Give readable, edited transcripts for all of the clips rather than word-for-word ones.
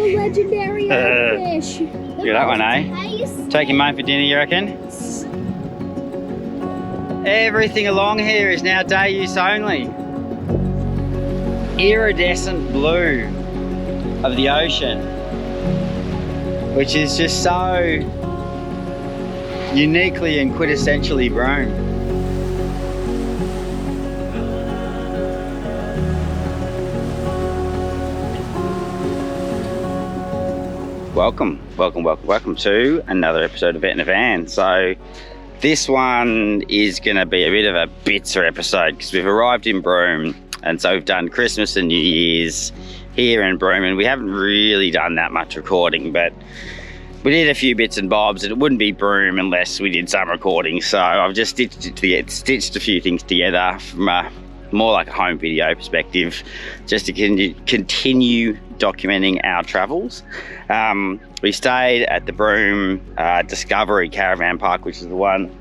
The legendary fish. Look at that one, eh? Taking mine for dinner, you reckon? Everything along here is now day use only. Iridescent blue of the ocean, which is just so uniquely and quintessentially Broome. Welcome to another episode of Vet in a Van. So this one is going to be a bit of a bitzer episode because we've arrived in Broome, and so we've done Christmas and New Year's here in Broome, and we haven't really done that much recording, but we did a few bits and bobs, and it wouldn't be Broome unless we did some recording. So I've just stitched a few things together from a more like a home video perspective, just to continue documenting our travels. We stayed at the Broome Discovery Caravan Park, which is the one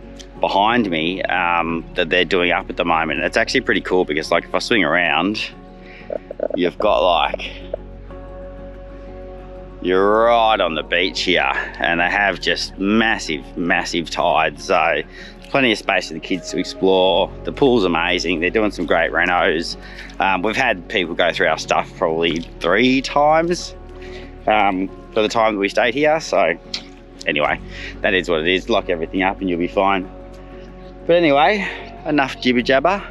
behind me that they're doing up at the moment. And it's actually pretty cool because, like, if I swing around, you've got like, you're right on the beach here, and they have just massive tides, so plenty of space for the kids to explore. The pool's amazing. They're doing some great renos. We've had people go through our stuff probably 3 times for the time that we stayed here. So anyway, that is what it is. Lock everything up and you'll be fine. But anyway, enough jibber jabber.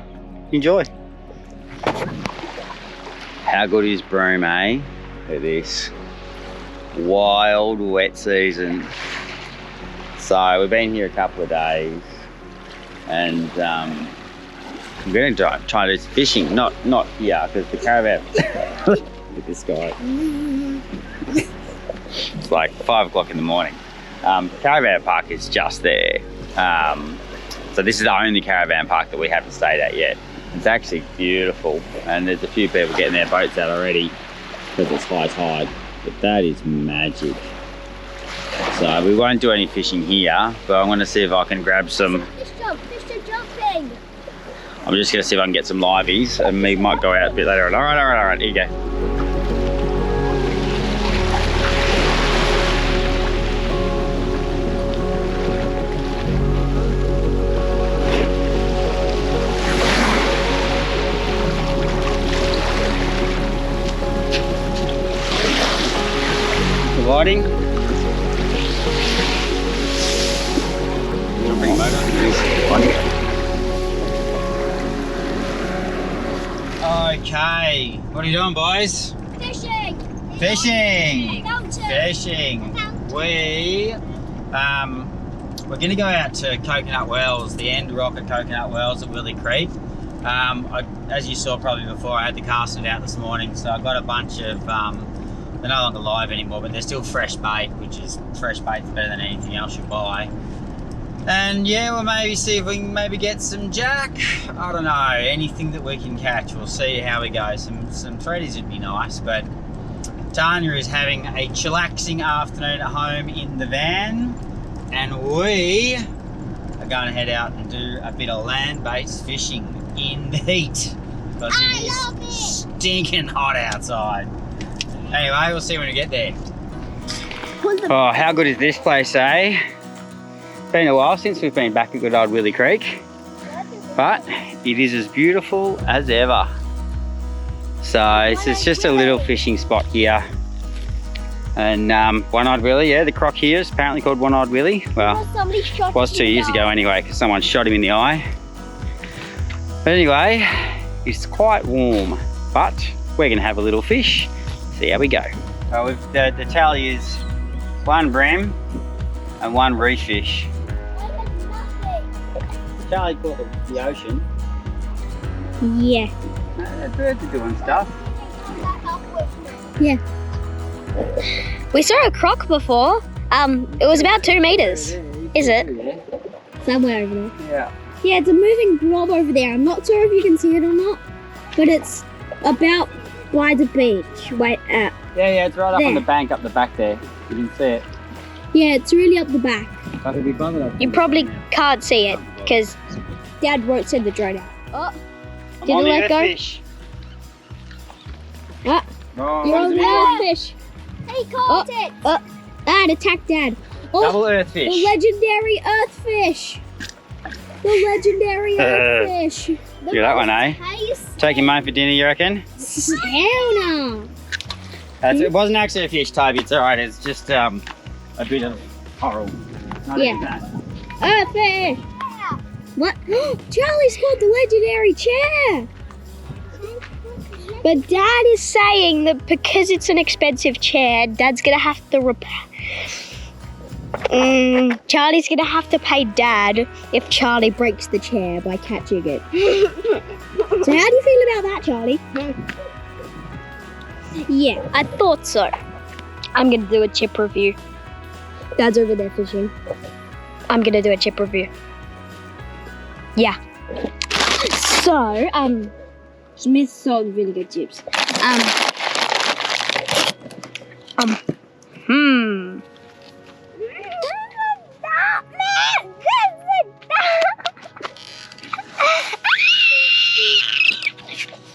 Enjoy. How good is Broome, eh? Look at this. Wild wet season. So we've been here a couple of days, and I'm going to try to do fishing, not here, because the caravan. Look at this guy. It's like 5 o'clock in the morning. Caravan park is just there. So this is the only caravan park that we haven't stayed at yet. It's actually beautiful, and there's a few people getting their boats out already because it's high tide. But that is magic. So we won't do any fishing here, but I'm going to see if I can grab some. Fish are jumping. I'm just going to see if I can get some liveys, and we might go out a bit later on. All right, here you go. Providing. Okay, what are you doing, boys? Fishing. Fishing. We're going to go out to Coconut Wells, the end rock at Coconut Wells at Willie Creek. As you saw probably before, I had to cast it out this morning, so I've got a bunch of they're no longer live anymore, but they're still fresh bait, which is fresh bait's better than anything else you buy. And yeah, we'll maybe see if we can maybe get some jack. I don't know, anything that we can catch. We'll see how we go. Some threadies would be nice, but Tania is having a chillaxing afternoon at home in the van, and we are going to head out and do a bit of land-based fishing in the heat because it is stinking hot outside. Anyway, we'll see when we get there. Oh, how good is this place, eh? Been a while since we've been back at good old Willie Creek, but it is as beautiful as ever. So it's just a little fishing spot here, and One-Eyed Willie, yeah, the croc here is apparently called One-Eyed Willie. Well, it was 2 years ago anyway, because someone shot him in the eye. But anyway, it's quite warm, but we're gonna have a little fish. See how we go. Well, the tally is 1 bream and 1 reef fish. Charlie caught the ocean. Yeah. The birds are doing stuff. Yeah. We saw a croc before. It was about 2 meters. Is it? Somewhere over there. Yeah. Yeah, it's a moving blob over there. I'm not sure if you can see it or not, but it's about by the beach. Wait, yeah, it's right up there. On the bank up the back there. You can see it. Yeah, it's really up the back. You probably can't see it because Dad won't send the drone out. Oh, did it let go? Fish. Ah, Oh, you're on the fish. He caught it! Dad attacked Dad. Oh, Double earthfish. the legendary earthfish. The legendary earthfish. Look at that one, eh? Taking mine for dinner, you reckon? Hell no. It wasn't actually a fish, Toby. It's alright. It's just a bit of coral. Not even that. Earthfish. What? Charlie's called the legendary chair. But Dad is saying that because it's an expensive chair, Dad's gonna have to Charlie's gonna have to pay Dad if Charlie breaks the chair by catching it. So how do you feel about that, Charlie? Yeah, I thought so. I'm gonna do a chip review. Dad's over there fishing. I'm gonna do a chip review. Yeah. So, Smith sold really good chips.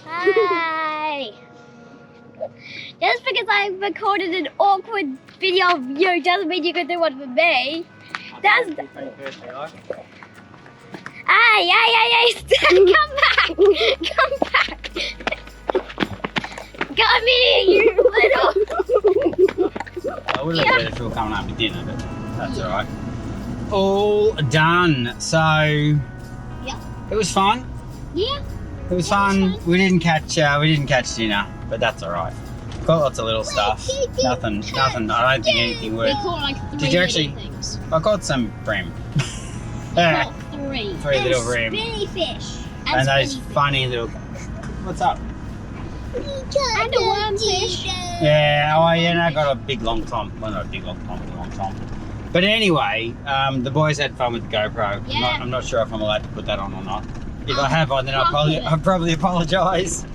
Hi. Just because I recorded an awkward video of you doesn't mean you can do one for me. That's. Hey, come back! Come back! Come here, you little. I would have said if we were coming home for dinner, but that's alright. All done. So it was fun. Yeah. It was fun. We didn't catch dinner, but that's alright. Caught lots of little stuff. Nothing. I don't think anything worth. We caught like 3 Did you actually? things. I caught some bream. Caught 3. Three little bream. Spinny fish. And those funny little. What's up? And a wormfish. Yeah, oh yeah, and I got a big long tom. Well, not a big long tom, but a long tom. But anyway, the boys had fun with the GoPro. Yeah. I'm not sure if I'm allowed to put that on or not. If I have on, then I'll probably apologise.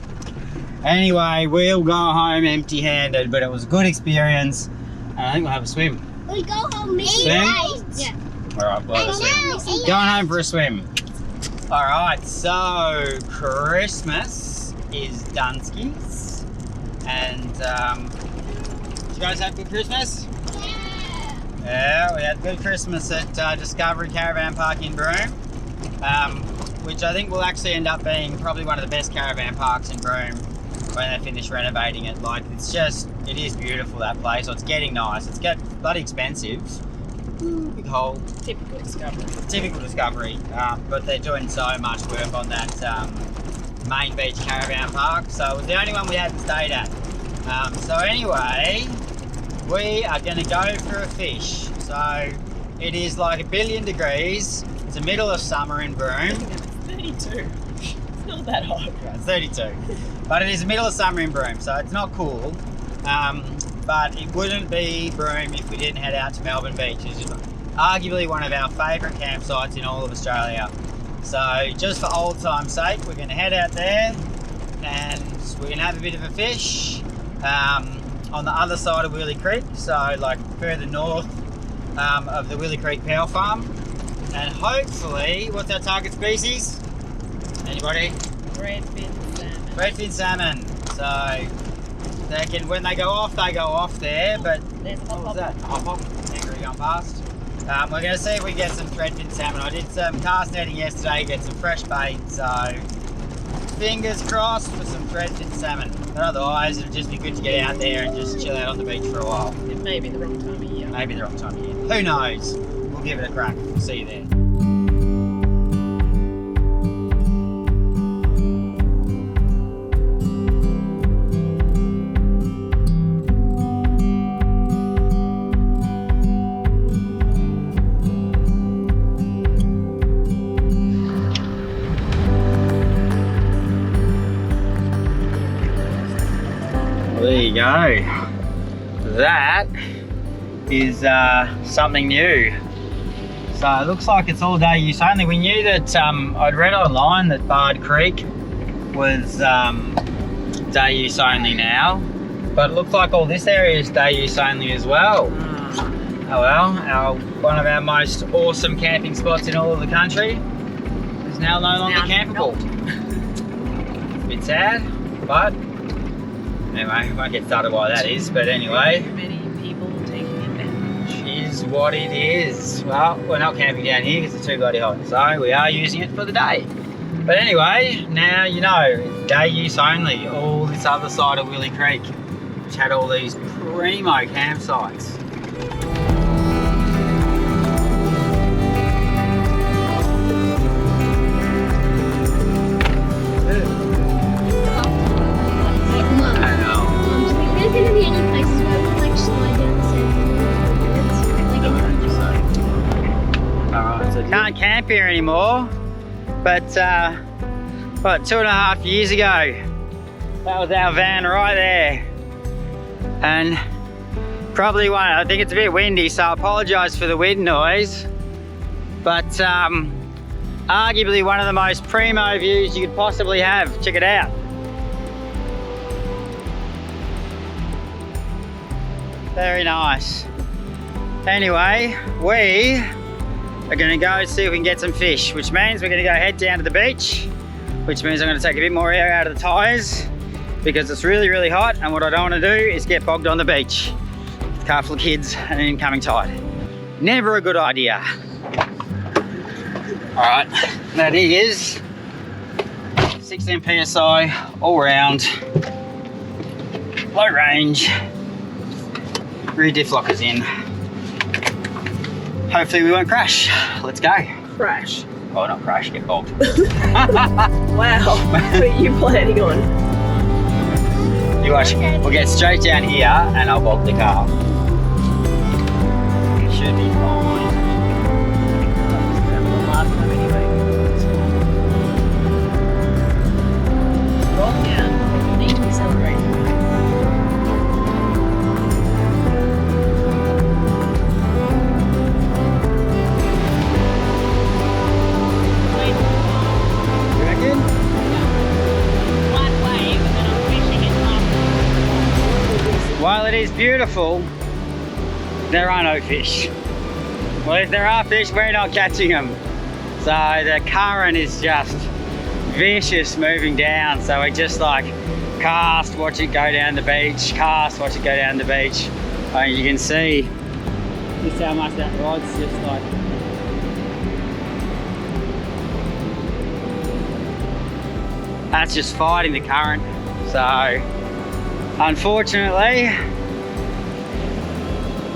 Anyway, we'll go home empty-handed, but it was a good experience. And I think we'll have a swim. We go home Swim? Yeah. Alright, we'll have a swim. Going home for a swim. Alright, so Christmas is Dunskies. And did you guys have a good Christmas? Yeah, we had a good Christmas at Discovery Caravan Park in Broome, which I think will actually end up being probably one of the best caravan parks in Broome when they finish renovating it. Like, it is beautiful, that place. So it's getting nice. It's getting bloody expensive. Big hole. Typical Discovery. But they're doing so much work on that main beach caravan park. So it was the only one we hadn't stayed at. So anyway, we are going to go for a fish. So it is like 1 billion degrees. It's the middle of summer in Broome. 32. It's not that hot. Yeah, it's 32. But it is the middle of summer in Broome, so it's not cool. But it wouldn't be Broome if we didn't head out to Melbourne Beach, which is arguably one of our favourite campsites in all of Australia. So just for old time's sake, we're going to head out there and we're going to have a bit of a fish on the other side of Willie Creek, so like further north of the Willie Creek Power Farm. And hopefully, what's our target species? Anybody? Redfin salmon. Redfin salmon. So they can, when they go off there. But There's a what was hop. that? Hop. Angry gone past. We're going to see if we can get some threadfin salmon. I did some cast netting yesterday, get some fresh bait. So fingers crossed for some threadfin salmon. But otherwise, it'll just be good to get out there and just chill out on the beach for a while. It may be the wrong time of year. Maybe the wrong time of year. Who knows? We'll give it a crack. See you there. There you go. That is something new. So it looks like it's all day use only. We knew that I'd read online that Bard Creek was day use only now, but it looks like all this area is day use only as well. Oh well, one of our most awesome camping spots in all of the country is now no longer campable. It's a bit sad, but Anyway, I won't get started why that is, but anyway. Too many people taking advantage. Is what it is. Well, we're not camping down here because it's too bloody hot, so we are using it for the day. But anyway, now you know, it's day use only. All this other side of Willie Creek, which had all these primo campsites. Can't camp here anymore, but what, 2.5 years ago, that was our van right there, and probably one, I think it's a bit windy, so I apologise for the wind noise, but arguably one of the most primo views you could possibly have. Check it out. Very nice. Anyway, we are going to go see if we can get some fish, which means we're going to go head down to the beach, which means I'm going to take a bit more air out of the tyres because it's really, really hot, and what I don't want to do is get bogged on the beach with a car full of kids and an incoming tide. Never a good idea. Alright, that is 16 PSI all round, low range, rear diff lockers in. Hopefully we won't crash. Let's go. Crash. Oh, not crash, get bogged. Wow. What are you planning on? You watch, we'll get straight down here and I'll bog the car. Should be fine. Last time anyway. Roll down. You need to accelerate. While it is beautiful, there are no fish. Well, if there are fish, we're not catching them. So the current is just vicious moving down. So we just like cast, watch it go down the beach, cast, watch it go down the beach. And you can see just how much that rod's just like. That's just fighting the current. So unfortunately,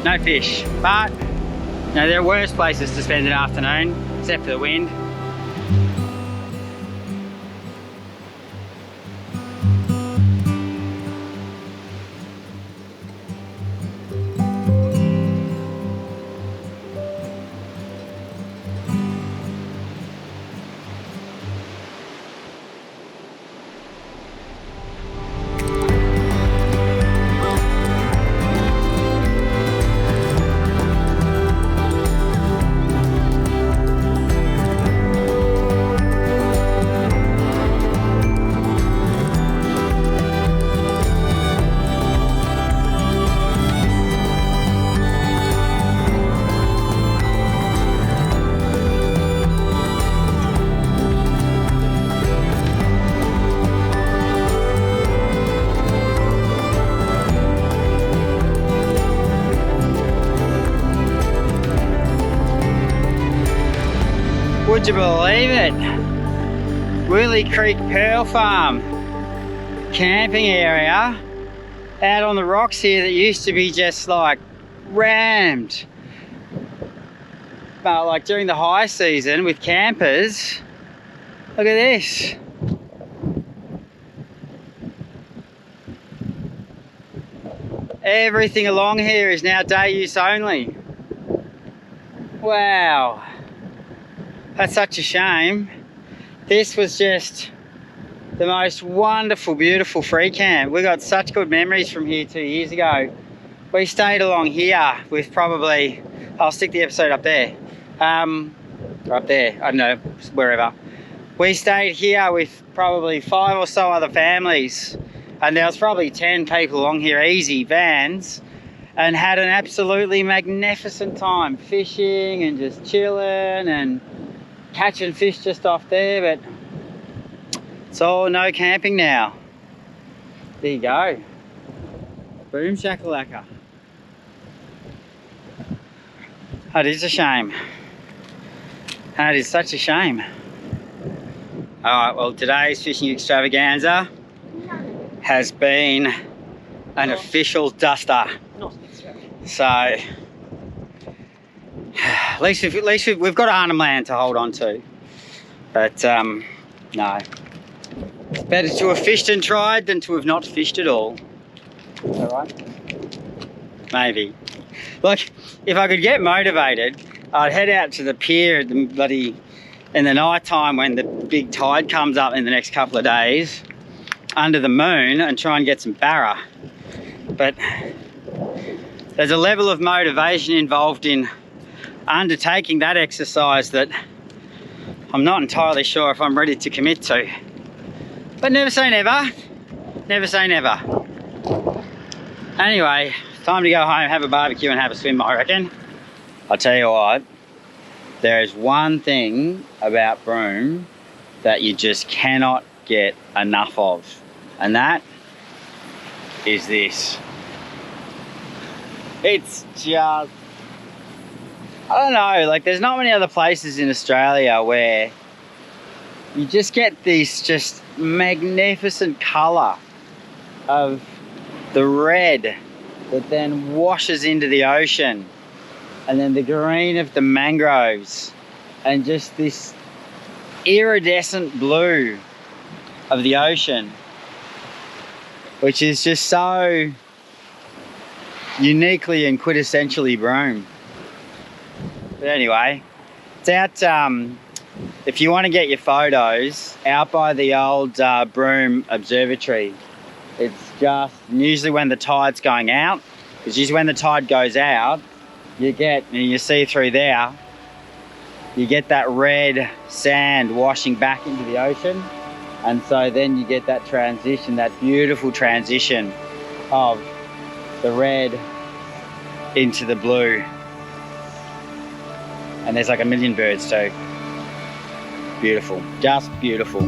no fish, but you know, there are worse places to spend an afternoon, except for the wind. Would you believe it? Willie Creek Pearl Farm camping area out on the rocks here that used to be just like rammed. But like during the high season with campers, look at this. Everything along here is now day use only. Wow. That's such a shame. This was just the most wonderful, beautiful free camp. We got such good memories from here 2 years ago. We stayed along here with probably, I'll stick the episode up there. Up there, I don't know, wherever. We stayed here with probably 5 or so other families, and there was probably 10 people along here, easy, vans, and had an absolutely magnificent time fishing and just chilling and catching fish just off there. But it's all no camping now. There you go. Boom shakalaka. That is a shame. That is such a shame. Alright, well today's fishing extravaganza has been an official duster. Not extravagant. So at least we've got Arnhem Land to hold on to. But no. It's better to have fished and tried than to have not fished at all. Is that right? Maybe. Like, if I could get motivated, I'd head out to the pier in the night time when the big tide comes up in the next couple of days under the moon and try and get some barra. But there's a level of motivation involved in undertaking that exercise that I'm not entirely sure if I'm ready to commit to. But never say never. Never say never. Anyway, time to go home, have a barbecue and have a swim, I reckon. I'll tell you what, there is one thing about Broome that you just cannot get enough of, and that is this. It's just, I don't know, like there's not many other places in Australia where you just get this just magnificent colour of the red that then washes into the ocean, and then the green of the mangroves, and just this iridescent blue of the ocean, which is just so uniquely and quintessentially Broome. But anyway, it's out, if you want to get your photos, out by the old Broome Observatory. It's just usually when the tide's going out, because usually when the tide goes out, you get, and you see through there, you get that red sand washing back into the ocean, and so then you get that transition, that beautiful transition of the red into the blue. And there's like a million birds too. Beautiful, just beautiful.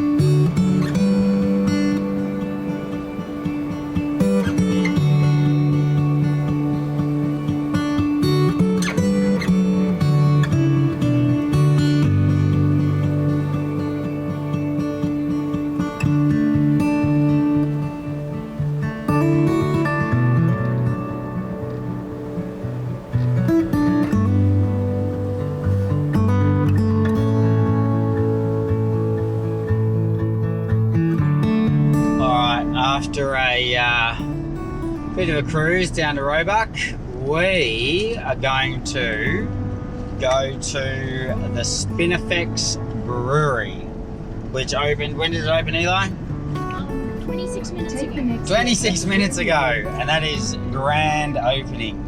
After a bit of a cruise down to Roebuck, we are going to go to the Spinifex Brewery, which opened, when did it open, Eli? 26 minutes ago. 26 minutes ago, and that is grand opening.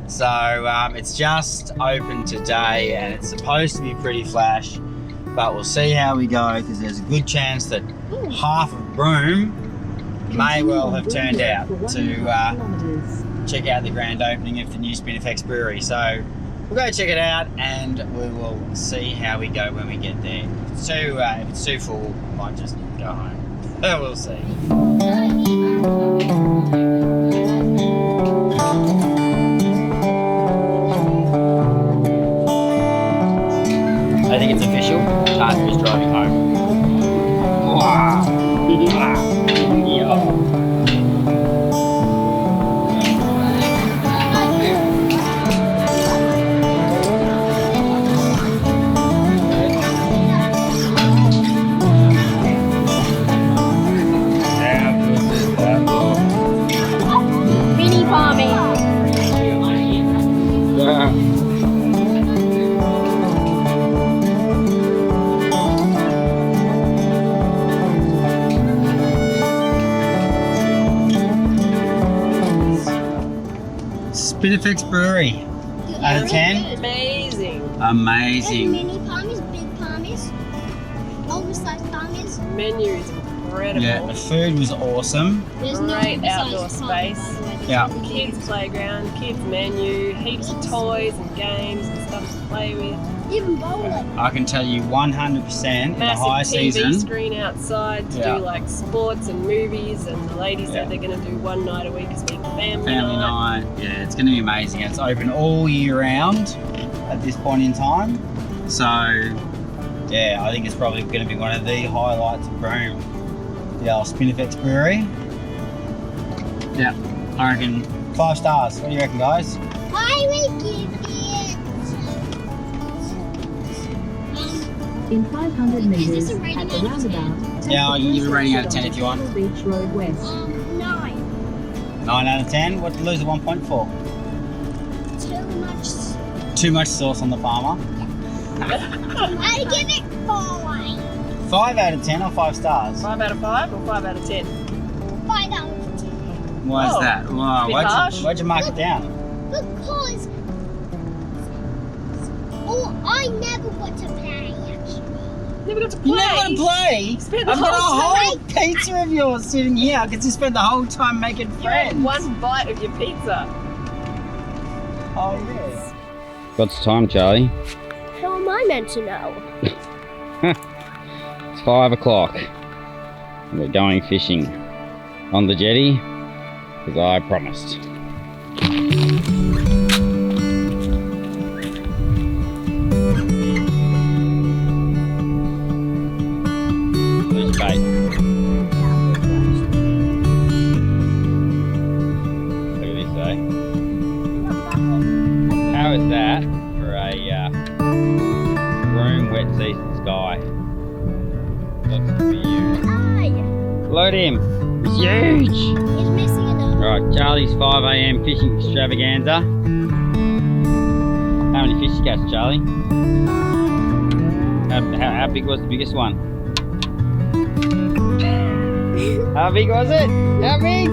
So it's just opened today, and it's supposed to be pretty flash, but we'll see how we go, because there's a good chance that half of Broome may well have turned out to check out the grand opening of the new Spinifex Brewery. So we'll go check it out, and we will see how we go when we get there. If it's too full, we might just go home. We'll see. I think it's official. Tania is driving home. Wow. Mini farming. Spinifex Brewery. Out of 10? Amazing. Amazing. Mini palmies, big palmies, oversized palmies. Menu is incredible. Yeah, the food was awesome. There's no Great oversized outdoor palmy, space. by the way. There's Yeah. only Kids playground, kids menu, heaps of toys and games and stuff to play with. even bowling. I can tell you 100% in the Massive high TV season. screen outside to Yeah. do like sports and movies, and the ladies Yeah. said they're going to do one night a week as being family Family night. night. Yeah, it's going to be amazing. It's open all year round at this point in time. So, yeah, I think it's probably going to be one of the highlights of Broome. The old Spinifex Brewery. Yeah, I reckon 5 stars. What do you reckon, guys? I will give it. In 500 meters Is this a rating at the out of 10? roundabout, Yeah, I can give it a rating out of 10 if you want. Beach Road West. 9. 9 out of 10. What did you lose a 1 point for? Too Too much sauce on the farmer. I give it 4. 5 out of 10 or 5 stars? 5 out of 5 or 5 out of 10? 5 out of 10. Why is Oh, that? Wow, bit harsh. why'd you mark it down? Because I never got to play actually. Never got to play. You never want to play? Spent the I've got a whole whole pizza of yours sitting here. I could just spend the whole time making You had friends. one bite of your pizza. Oh, yeah. What's the time, Charlie? How am I meant to know? It's 5 o'clock. We're going fishing on the jetty, because I promised. There's bait. Look at this, eh? How is that for a Broome wet season sky? Looks for you. Load him. He's huge. He's missing enough. Right, Charlie's 5 AM fishing extravaganza. How many fish you catch, Charlie? How big was the biggest one? How big was it? How big?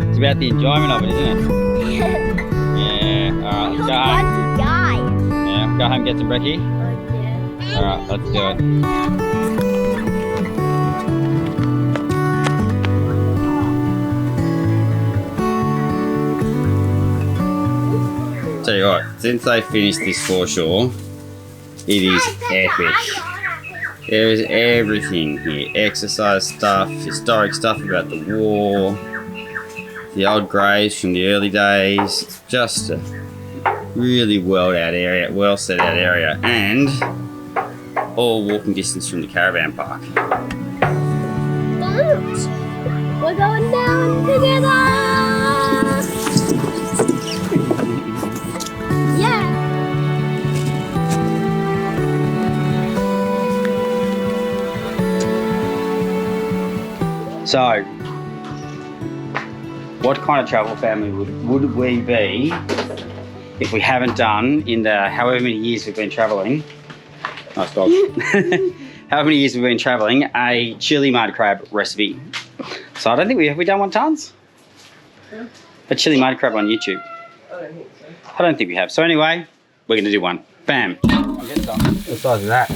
It's about the enjoyment of it, isn't it? Yeah. Alright, let's go home. Guy. Yeah, go home, get some brekkie. Alright, let's do it. Tell you what, since they finished this foreshore, it is epic. There is everything here. Exercise stuff, historic stuff about the war, the old graves from the early days. It's just a really well set out area, and all walking distance from the caravan park. We're going down together. Yeah. So, what kind of travel family would we be if we haven't done, in the however many years we've been travelling, nice dog, however many years we've been travelling, a chili mud crab recipe. So I don't think have we done one, Tans? A chili mud crab on YouTube. I don't think so. I don't think we have. So anyway, we're going to do one. Bam. I'll get some. What size is that?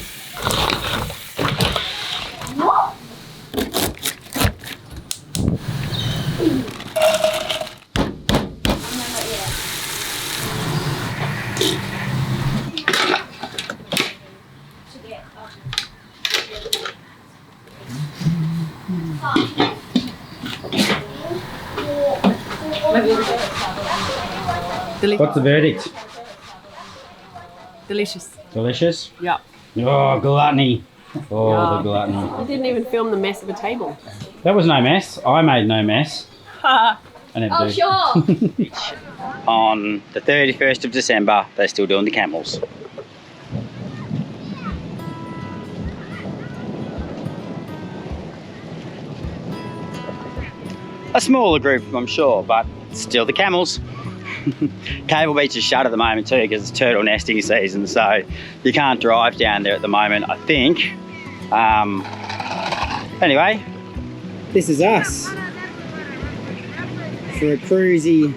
What's the verdict? Delicious. Delicious? Yeah. Oh, gluttony. Oh, Yeah. the gluttony. You didn't even film the mess of a table. That was no mess. I made no mess. I never do. Sure. On the 31st of December, they're still doing the camels. A smaller group, I'm sure, but still the camels. Cable Beach is shut at the moment too because it's turtle nesting season, so you can't drive down there at the moment, I think. Anyway, this is us for a cruisy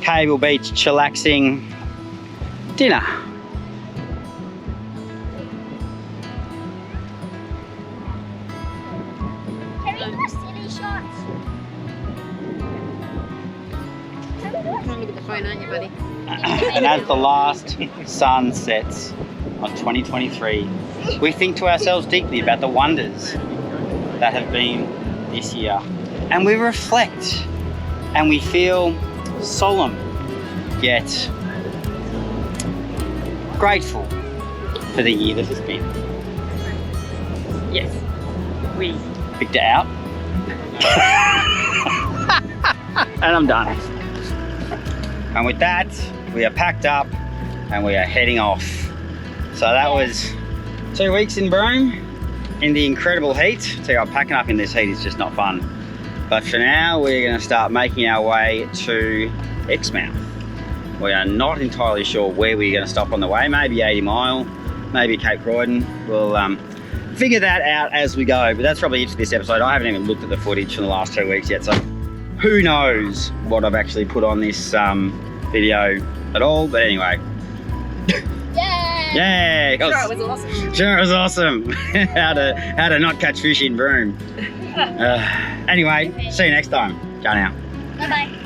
Cable Beach chillaxing dinner. Can we do silly shots? Look at the phone, aren't you, buddy? And as the last sun sets on 2023, we think to ourselves deeply about the wonders that have been this year. And we reflect and we feel solemn yet grateful for the year that has been. Yes, we picked it out. And I'm done. And with that, we are packed up and we are heading off. So that was 2 weeks in Broome in the incredible heat. So packing up in this heat is just not fun. But for now, we're going to start making our way to Exmouth. We are not entirely sure where we're going to stop on the way. Maybe 80 Mile, maybe Cape Croydon. We'll figure that out as we go. But that's probably it for this episode. I haven't even looked at the footage from the last 2 weeks yet, so who knows what I've actually put on this video at all. But anyway. Yeah! Sure, it was awesome. Sure, it was awesome. how to not catch fish in Broome. Anyway, see you next time. Ciao now. Bye-bye.